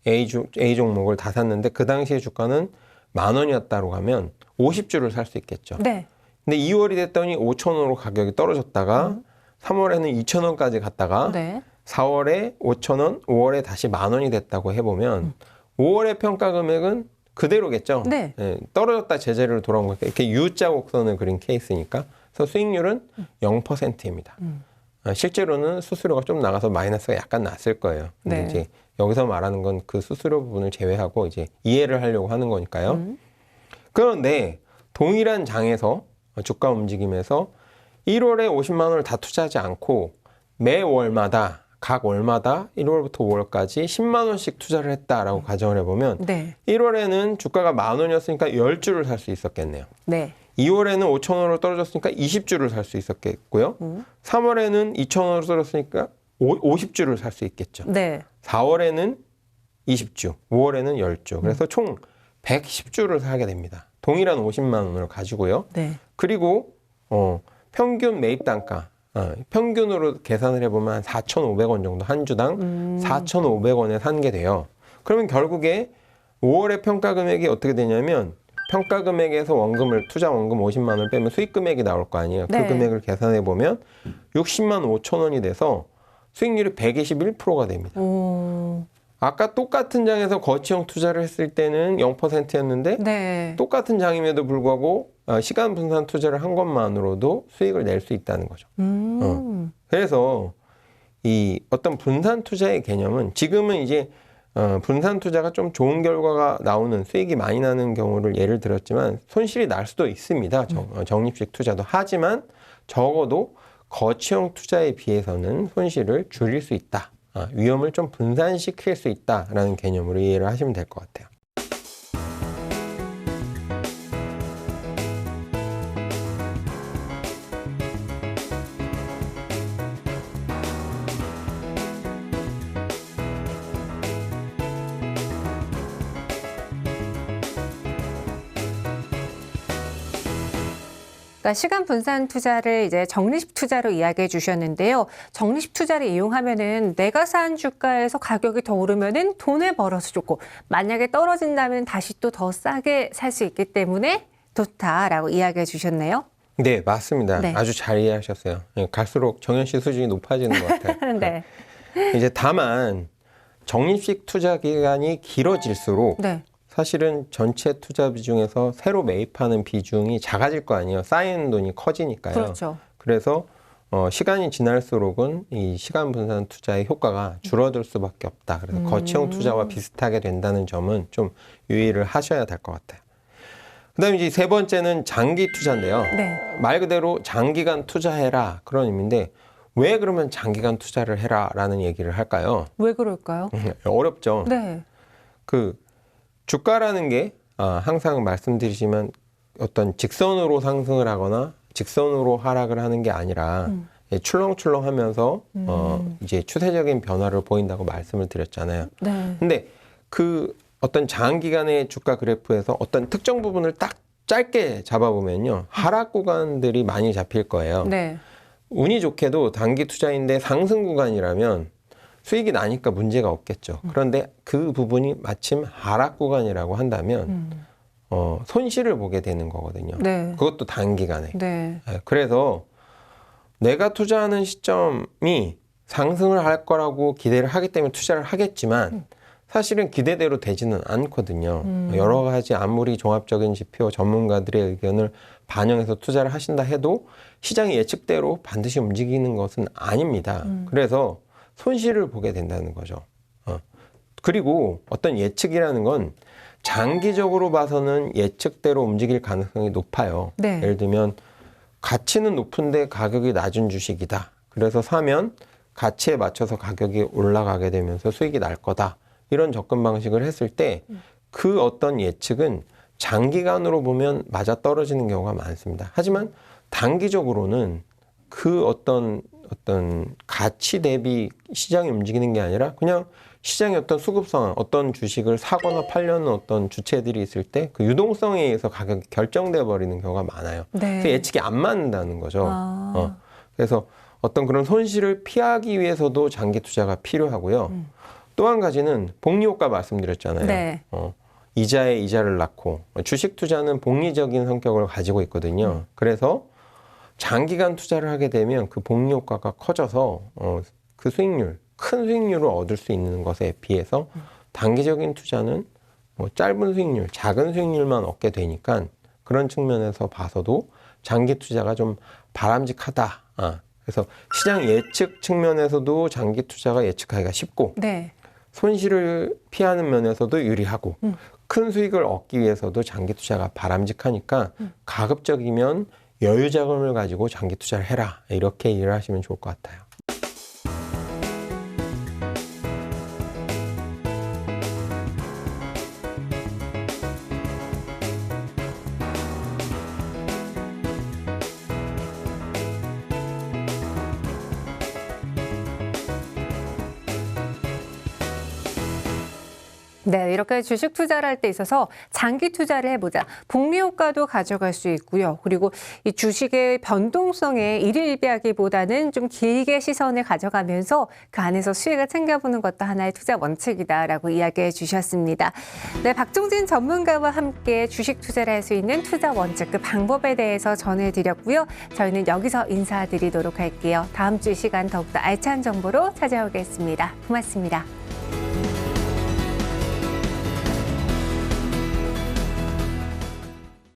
A 종목을 다 샀는데 그 당시에 주가는 10,000원이었다고 하면 50주를 살 수 있겠죠. 네. 근데 2월이 됐더니 5,000원으로 가격이 떨어졌다가 3월에는 2,000원까지 갔다가 네. 4월에 5,000원, 5월에 다시 10,000원이 됐다고 해보면 5월의 평가 금액은 그대로겠죠. 네. 떨어졌다 제자리로 돌아온 거니까 이렇게 U자 곡선을 그린 케이스니까 그래서 수익률은 0%입니다. 실제로는 수수료가 좀 나가서 마이너스가 약간 났을 거예요. 근데 네. 이제 여기서 말하는 건 그 수수료 부분을 제외하고 이제 이해를 하려고 하는 거니까요. 그런데 동일한 장에서 주가 움직임에서 1월에 50만 원을 다 투자하지 않고 매월마다 각 월마다 1월부터 5월까지 10만 원씩 투자를 했다라고 가정을 해보면 네. 1월에는 주가가 10,000원이었으니까 10주를 살 수 있었겠네요. 네. 2월에는 5,000원으로 떨어졌으니까 20주를 살 수 있었겠고요. 3월에는 2,000원으로 떨어졌으니까 50주를 살 수 있겠죠. 네. 4월에는 20주, 5월에는 10주. 그래서 총 110주를 사게 됩니다. 동일한 50만 원을 가지고요. 네. 그리고 평균 매입 단가 평균으로 계산을 해보면 한 4,500원 정도 한 주당 4,500원에 산 게 돼요. 그러면 결국에 5월의 평가 금액이 어떻게 되냐면 평가 금액에서 투자 원금 50만 원을 빼면 수익 금액이 나올 거 아니에요. 네. 그 금액을 계산해 보면 60만 5천 원이 돼서 수익률이 121%가 됩니다. 아까 똑같은 장에서 거치형 투자를 했을 때는 0%였는데 네. 똑같은 장임에도 불구하고 시간 분산 투자를 한 것만으로도 수익을 낼 수 있다는 거죠. 그래서 이 어떤 분산 투자의 개념은 지금은 이제 분산 투자가 좀 좋은 결과가 나오는 수익이 많이 나는 경우를 예를 들었지만 손실이 날 수도 있습니다. 적립식 투자도. 하지만 적어도 거치형 투자에 비해서는 손실을 줄일 수 있다. 위험을 좀 분산시킬 수 있다라는 개념으로 이해를 하시면 될 것 같아요. 그러니까 시간 분산 투자를 이제 적립식 투자로 이야기해 주셨는데요. 적립식 투자를 이용하면은 내가 산 주가에서 가격이 더 오르면은 돈을 벌어서 좋고 만약에 떨어진다면 다시 또 더 싸게 살 수 있기 때문에 좋다라고 이야기해 주셨네요. 네, 맞습니다. 네. 아주 잘 이해하셨어요. 갈수록 정현 씨 수준이 높아지는 것 같아요. 네. 이제 다만 적립식 투자 기간이 길어질수록 네. 사실은 전체 투자 비중에서 새로 매입하는 비중이 작아질 거 아니에요. 쌓이는 돈이 커지니까요. 그렇죠. 그래서 시간이 지날수록은 이 시간 분산 투자의 효과가 줄어들 수밖에 없다. 그래서 거치형 투자와 비슷하게 된다는 점은 좀 유의를 하셔야 될 것 같아요. 그다음에 이제 세 번째는 장기 투자인데요. 네. 말 그대로 장기간 투자해라 그런 의미인데 왜 그러면 장기간 투자를 해라라는 얘기를 할까요? 왜 그럴까요? 어렵죠. 네. 그 주가라는 게 항상 말씀드리지만 어떤 직선으로 상승을 하거나 직선으로 하락을 하는 게 아니라 출렁출렁하면서 이제 추세적인 변화를 보인다고 말씀을 드렸잖아요. 네. 근데 그 어떤 장기간의 주가 그래프에서 어떤 특정 부분을 딱 짧게 잡아보면요. 하락 구간들이 많이 잡힐 거예요. 네. 운이 좋게도 단기 투자인데 상승 구간이라면 수익이 나니까 문제가 없겠죠. 그런데 그 부분이 마침 하락 구간이라고 한다면 손실을 보게 되는 거거든요. 네. 그것도 단기간에. 네. 그래서 내가 투자하는 시점이 상승을 할 거라고 기대를 하기 때문에 투자를 하겠지만 사실은 기대대로 되지는 않거든요. 여러 가지 아무리 종합적인 지표, 전문가들의 의견을 반영해서 투자를 하신다 해도 시장의 예측대로 반드시 움직이는 것은 아닙니다. 그래서 손실을 보게 된다는 거죠. 그리고 어떤 예측이라는 건 장기적으로 봐서는 예측대로 움직일 가능성이 높아요. 네. 예를 들면 가치는 높은데 가격이 낮은 주식이다. 그래서 사면 가치에 맞춰서 가격이 올라가게 되면서 수익이 날 거다. 이런 접근 방식을 했을 때 그 어떤 예측은 장기간으로 보면 맞아 떨어지는 경우가 많습니다. 하지만 단기적으로는 그 어떤 가치 대비 시장이 움직이는 게 아니라 그냥 시장의 어떤 수급 상황, 어떤 주식을 사거나 팔려는 어떤 주체들이 있을 때 그 유동성에 의해서 가격이 결정돼 버리는 경우가 많아요. 네. 그래서 예측이 안 맞는다는 거죠. 그래서 어떤 그런 손실을 피하기 위해서도 장기 투자가 필요하고요. 또 한 가지는 복리 효과 말씀드렸잖아요. 네. 이자에 이자를 낳고 주식 투자는 복리적인 성격을 가지고 있거든요. 그래서 장기간 투자를 하게 되면 그 복리 효과가 커져서 그 수익률, 큰 수익률을 얻을 수 있는 것에 비해서 단기적인 투자는 뭐 짧은 수익률, 작은 수익률만 얻게 되니까 그런 측면에서 봐서도 장기 투자가 좀 바람직하다. 그래서 시장 예측 측면에서도 장기 투자가 예측하기가 쉽고 네. 손실을 피하는 면에서도 유리하고 큰 수익을 얻기 위해서도 장기 투자가 바람직하니까 가급적이면 여유 자금을 가지고 장기 투자를 해라. 이렇게 이해를 하시면 좋을 것 같아요. 네, 이렇게 주식 투자를 할 때 있어서 장기 투자를 해보자. 복리 효과도 가져갈 수 있고요. 그리고 이 주식의 변동성에 일일비하기보다는 좀 길게 시선을 가져가면서 그 안에서 수익을 챙겨보는 것도 하나의 투자 원칙이다라고 이야기해 주셨습니다. 네, 박종진 전문가와 함께 주식 투자를 할 수 있는 투자 원칙, 그 방법에 대해서 전해드렸고요. 저희는 여기서 인사드리도록 할게요. 다음 주 이 시간 더욱더 알찬 정보로 찾아오겠습니다. 고맙습니다.